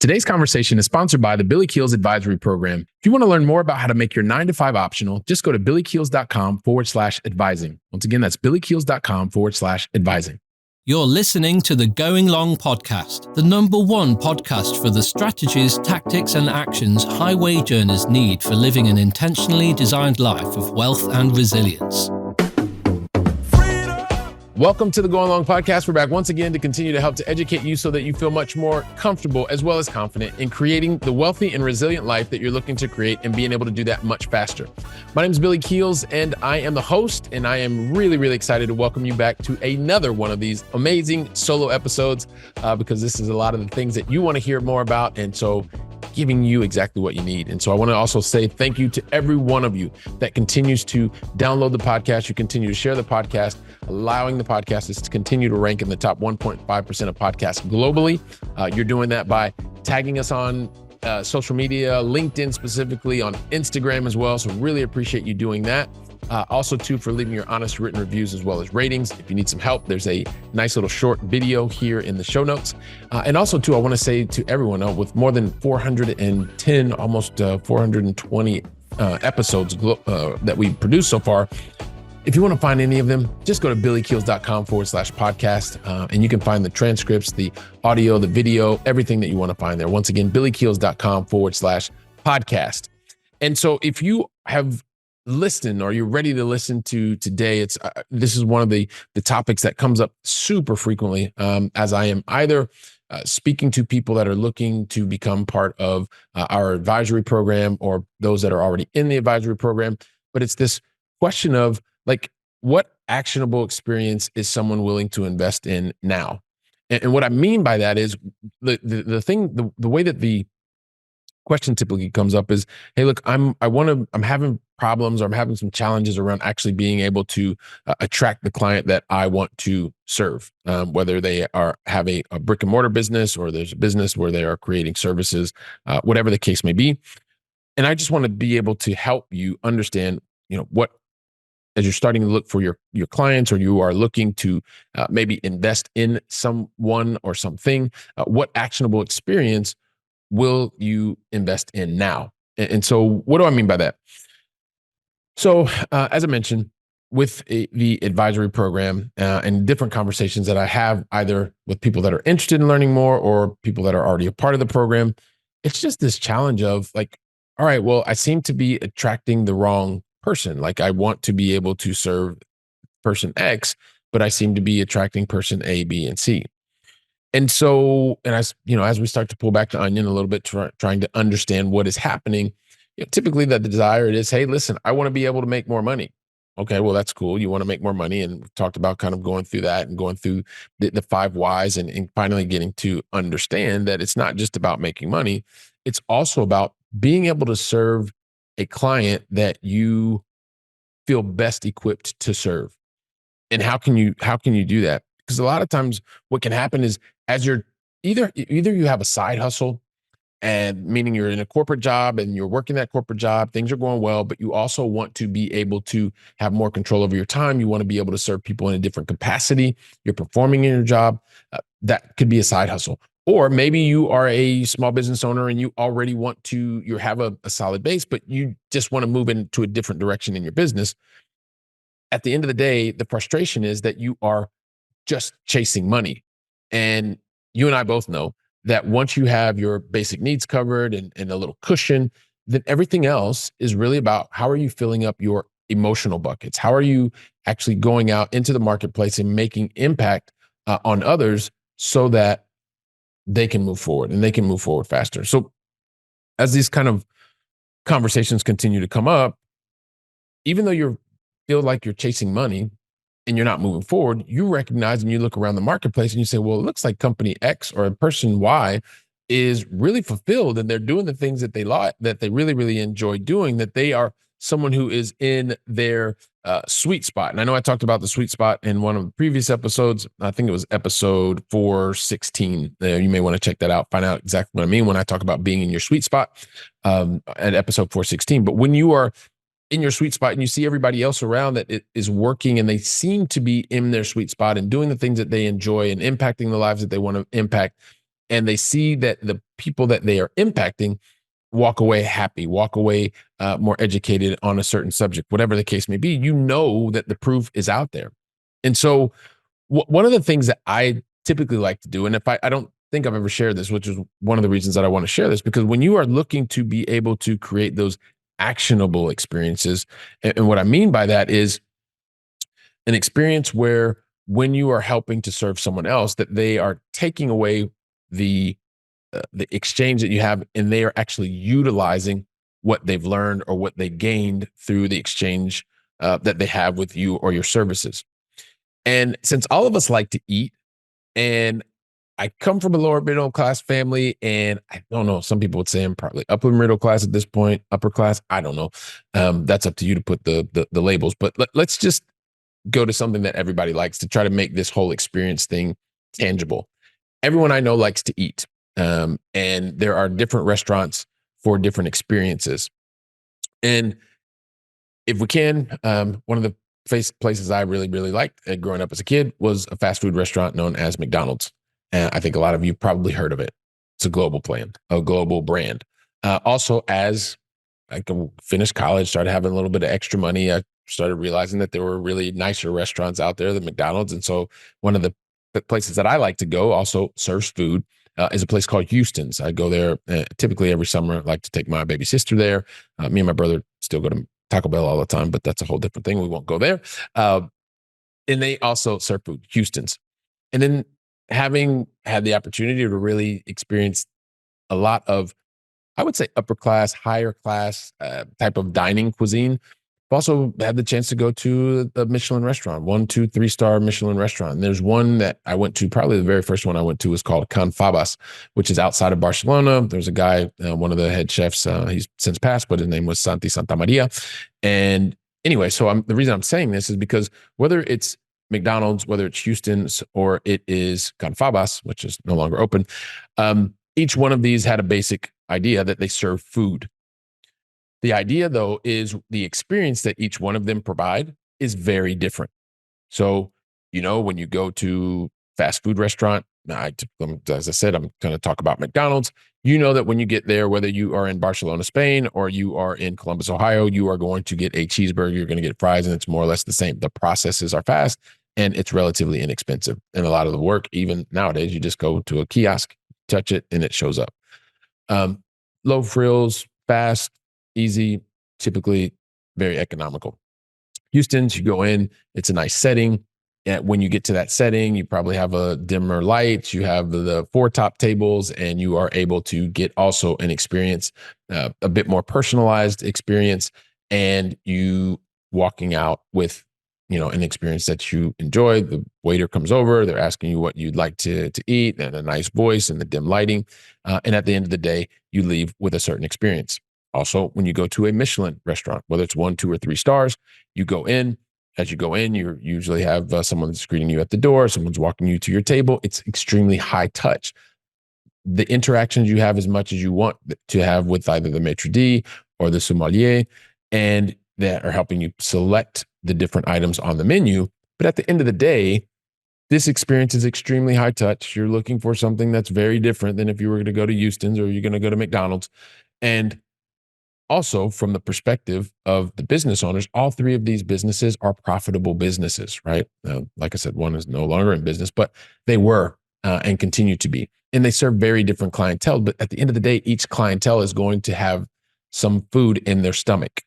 Today's conversation is sponsored by the Billy Keels Advisory Program. If you want to learn more about how to make your 9 to 5 optional, just go to billykeels.com/advising. Once again, that's billykeels.com/advising. You're listening to the Going Long podcast, the #1 podcast for the strategies, tactics, and actions high wage earners need for living an intentionally designed life of wealth and resilience. Welcome to the Going Long podcast. We're back once again to continue to help to educate you so that you feel much more comfortable as well as confident in creating the wealthy and resilient life that you're looking to create and being able to do that much faster. My name is Billy Keels and I am the host, and I am really excited to welcome you back to another one of these amazing solo episodes because this is a lot of the things that you want to hear more about, and so giving you exactly what you need. And so I want to also say thank you to every one of you that continues to download the podcast. You continue to share the podcast, allowing the podcast to continue to rank in the top 1.5% of podcasts globally. You're doing that by tagging us on social media, LinkedIn specifically, on Instagram as well. So really appreciate you doing that. Also, too, for leaving your honest written reviews as well as ratings. If you need some help, there's a nice little short video here in the show notes. And also, too, I want to say to everyone, with more than 410, almost 420 episodes that we've produced so far, if you want to find any of them, just go to billykeels.com/podcast, and you can find the transcripts, the audio, the video, everything that you want to find there. Once again, billykeels.com/podcast. And so if you have listened or you're ready to listen to today, this is one of the topics that comes up super frequently as I am either speaking to people that are looking to become part of our advisory program or those that are already in the advisory program. But it's this question of, like, what actionable experience is someone willing to invest in now? And what I mean by that is the way that the question typically comes up is, hey, look, I'm having problems, or I'm having some challenges around actually being able to attract the client that I want to serve, whether they have a brick and mortar business, or there's a business where they are creating services, whatever the case may be. And I just want to be able to help you understand, what, as you're starting to look for your clients, or you are looking to maybe invest in someone or something, what actionable experience will you invest in now? And so what do I mean by that? So as I mentioned, with the advisory program and different conversations that I have, either with people that are interested in learning more or people that are already a part of the program, it's just this challenge of, like, all right, well, I seem to be attracting the wrong person. Like, I want to be able to serve person X, but I seem to be attracting person A, B, and C. And so, and as we start to pull back the onion a little bit, trying to understand what is happening, typically the desire is, hey, listen, I want to be able to make more money. Okay, well, that's cool. You want to make more money. And we've talked about kind of going through that and going through the 5 whys and finally getting to understand that it's not just about making money. It's also about being able to serve a client that you feel best equipped to serve. And how can you do that? Because a lot of times what can happen is, as you're either you have a side hustle, and meaning you're in a corporate job and you're working that corporate job, things are going well, but you also want to be able to have more control over your time. You want to be able to serve people in a different capacity. You're performing in your job. That could be a side hustle. Or maybe you are a small business owner and you already you have a solid base, but you just want to move into a different direction in your business. At the end of the day, the frustration is that you are just chasing money. And you and I both know that once you have your basic needs covered and a little cushion, then everything else is really about, how are you filling up your emotional buckets? How are you actually going out into the marketplace and making impact on others so that they can move forward and they can move forward faster? So as these kind of conversations continue to come up, even though you feel like you're chasing money and you're not moving forward, you recognize and you look around the marketplace and you say, well, it looks like company X or person Y is really fulfilled and they're doing the things that they like, that they really enjoy doing, that they are someone who is in their sweet spot. And I know I talked about the sweet spot in one of the previous episodes. I think it was episode 416. You may want to check that out, find out exactly what I mean when I talk about being in your sweet spot at episode 416. But when you are in your sweet spot and you see everybody else around that it is working and they seem to be in their sweet spot and doing the things that they enjoy and impacting the lives that they want to impact, and they see that the people that they are impacting walk away happy, walk away more educated on a certain subject, whatever the case may be, you know that the proof is out there. And so, one of the things that I typically like to do, and if I don't think I've ever shared this, which is one of the reasons that I want to share this, because when you are looking to be able to create those actionable experiences, and what I mean by that is an experience where when you are helping to serve someone else, that they are taking away the the exchange that you have, and they are actually utilizing what they've learned or what they gained through the exchange that they have with you or your services. And since all of us like to eat, and I come from a lower middle class family, and I don't know, some people would say I'm probably upper middle class at this point, upper class. I don't know. That's up to you to put the labels. But let's just go to something that everybody likes to try to make this whole experience thing tangible. Everyone I know likes to eat, and there are different restaurants for different experiences. And if we can, one of the places I really, really liked growing up as a kid was a fast food restaurant known as McDonald's. And I think a lot of you probably heard of it. It's a global plan, a global brand. Also, as I finished college, started having a little bit of extra money, I started realizing that there were really nicer restaurants out there than McDonald's. And so one of the places that I like to go also serves food. Is a place called Houston's. I go there typically every summer. I like to take my baby sister there. Me and my brother still go to Taco Bell all the time, but that's a whole different thing. We won't go there. And they also serve food, Houston's. And then having had the opportunity to really experience a lot of, I would say, upper class, higher class type of dining cuisine. I've also had the chance to go to a Michelin restaurant, 1, 2, 3 star Michelin restaurant. And there's one that I went to, probably the very first one I went to was called Can Fabas, which is outside of Barcelona. There's a guy, one of the head chefs, he's since passed, but his name was Santi Santamaria. And anyway, so the reason I'm saying this is because whether it's McDonald's, whether it's Houston's, or it is Can Fabas, which is no longer open, each one of these had a basic idea that they serve food. The idea, though, is the experience that each one of them provide is very different. So, when you go to fast food restaurant, as I said, I'm going to talk about McDonald's. You know that when you get there, whether you are in Barcelona, Spain, or you are in Columbus, Ohio, you are going to get a cheeseburger, you're going to get fries, and it's more or less the same. The processes are fast and it's relatively inexpensive. And a lot of the work, even nowadays, you just go to a kiosk, touch it, and it shows up. Low frills, fast, easy, typically very economical. Houston's, you go in, it's a nice setting. And when you get to that setting, you probably have a dimmer lights, you have the 4 top tables, and you are able to get also an experience, a bit more personalized experience, and you walking out with an experience that you enjoy. The waiter comes over, they're asking you what you'd like to eat, and a nice voice and the dim lighting. And at the end of the day, you leave with a certain experience. Also, when you go to a Michelin restaurant, whether it's 1, 2, or 3 stars, you go in. As you go in, you usually have someone that's greeting you at the door, someone's walking you to your table. It's extremely high touch. The interactions you have as much as you want to have with either the maitre d' or the sommelier, and that are helping you select the different items on the menu. But at the end of the day, this experience is extremely high touch. You're looking for something that's very different than if you were going to go to Houston's or you're going to go to McDonald's. And also, from the perspective of the business owners, all 3 of these businesses are profitable businesses, right? Like I said, one is no longer in business, but they were and continue to be. And they serve very different clientele. But at the end of the day, each clientele is going to have some food in their stomach.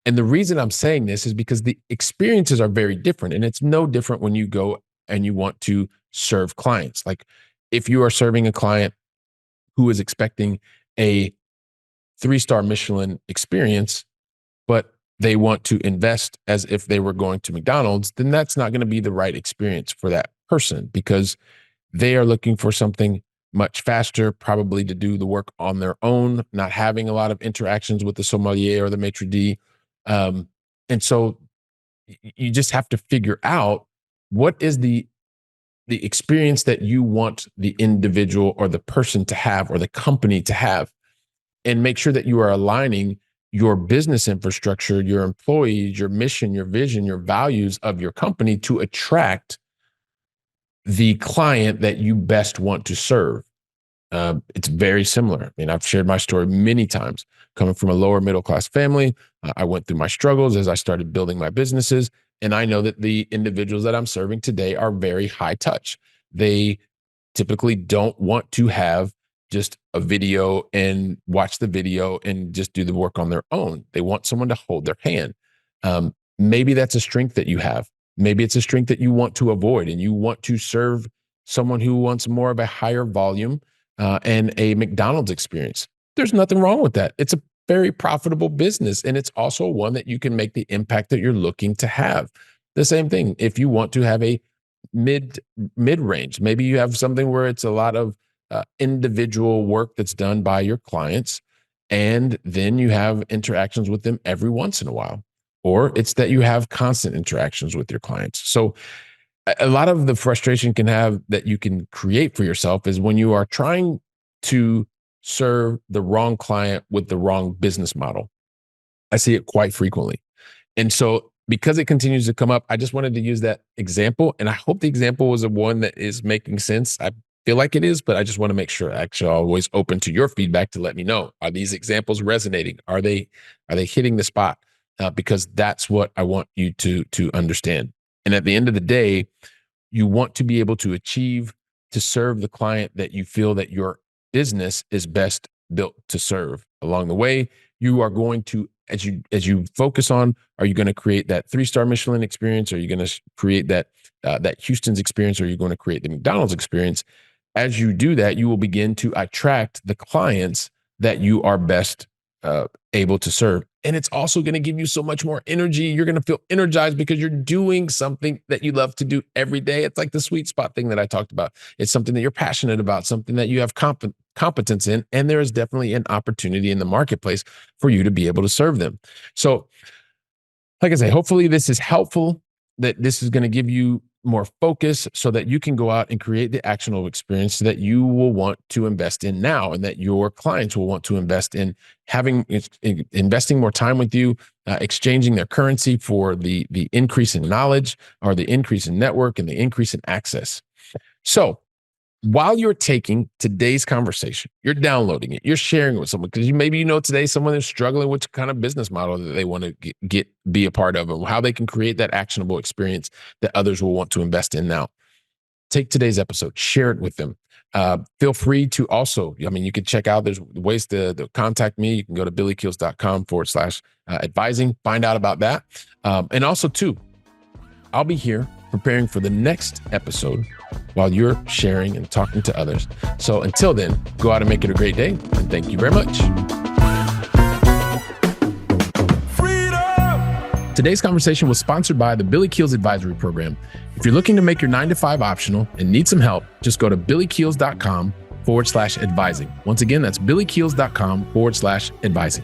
And the reason I'm saying this is because the experiences are very different. And it's no different when you go and you want to serve clients. Like if you are serving a client who is expecting a 3-star Michelin experience, but they want to invest as if they were going to McDonald's, then that's not going to be the right experience for that person, because they are looking for something much faster, probably to do the work on their own, not having a lot of interactions with the sommelier or the maitre d'. And so you just have to figure out what is the experience that you want the individual or the person to have or the company to have, and make sure that you are aligning your business infrastructure, your employees, your mission, your vision, your values of your company to attract the client that you best want to serve. It's very similar. I mean, I've shared my story many times. Coming from a lower middle class family, I went through my struggles as I started building my businesses. And I know that the individuals that I'm serving today are very high touch. They typically don't want to have just a video and watch the video and just do the work on their own. They want someone to hold their hand. Maybe that's a strength that you have. Maybe it's a strength that you want to avoid and you want to serve someone who wants more of a higher volume and a McDonald's experience. There's nothing wrong with that. It's a very profitable business. And it's also one that you can make the impact that you're looking to have. The same thing, if you want to have a mid range, maybe you have something where it's a lot of individual work that's done by your clients. And then you have interactions with them every once in a while, or it's that you have constant interactions with your clients. So a lot of the frustration can have that you can create for yourself is when you are trying to serve the wrong client with the wrong business model. I see it quite frequently. And so because it continues to come up, I just wanted to use that example. And I hope the example was one that is making sense. I feel like it is, but I just want to make sure. Actually, I'm always open to your feedback to let me know. Are these examples resonating? Are they hitting the spot? Because that's what I want you to understand. And at the end of the day, you want to be able to achieve to serve the client that you feel that your business is best built to serve. Along the way, you are going to, as you focus on, are you going to create that 3-star Michelin experience? Are you going to create that Houston's experience? Or are you going to create the McDonald's experience? As you do that, you will begin to attract the clients that you are best able to serve. And it's also going to give you so much more energy. You're going to feel energized because you're doing something that you love to do every day. It's like the sweet spot thing that I talked about. It's something that you're passionate about, something that you have competence in. And there is definitely an opportunity in the marketplace for you to be able to serve them. So, like I say, hopefully this is helpful, that this is going to give you more focus so that you can go out and create the actionable experience that you will want to invest in now and that your clients will want to invest in, investing more time with you, exchanging their currency for the increase in knowledge or the increase in network and the increase in access. So while you're taking today's conversation, you're downloading it, you're sharing it with someone, because maybe today someone is struggling with kind of business model that they want to be a part of, and how they can create that actionable experience that others will want to invest in now. Take today's episode, share it with them. Feel free to also, you can check out, there's ways to contact me. You can go to billykeels.com/advising, find out about that. And also too, I'll be here preparing for the next episode while you're sharing and talking to others. So until then, go out and make it a great day. And thank you very much. Freedom! Today's conversation was sponsored by the Billy Keels Advisory Program. If you're looking to make your 9-to-5 optional and need some help, just go to billykeels.com/advising. Once again, that's billykeels.com/advising.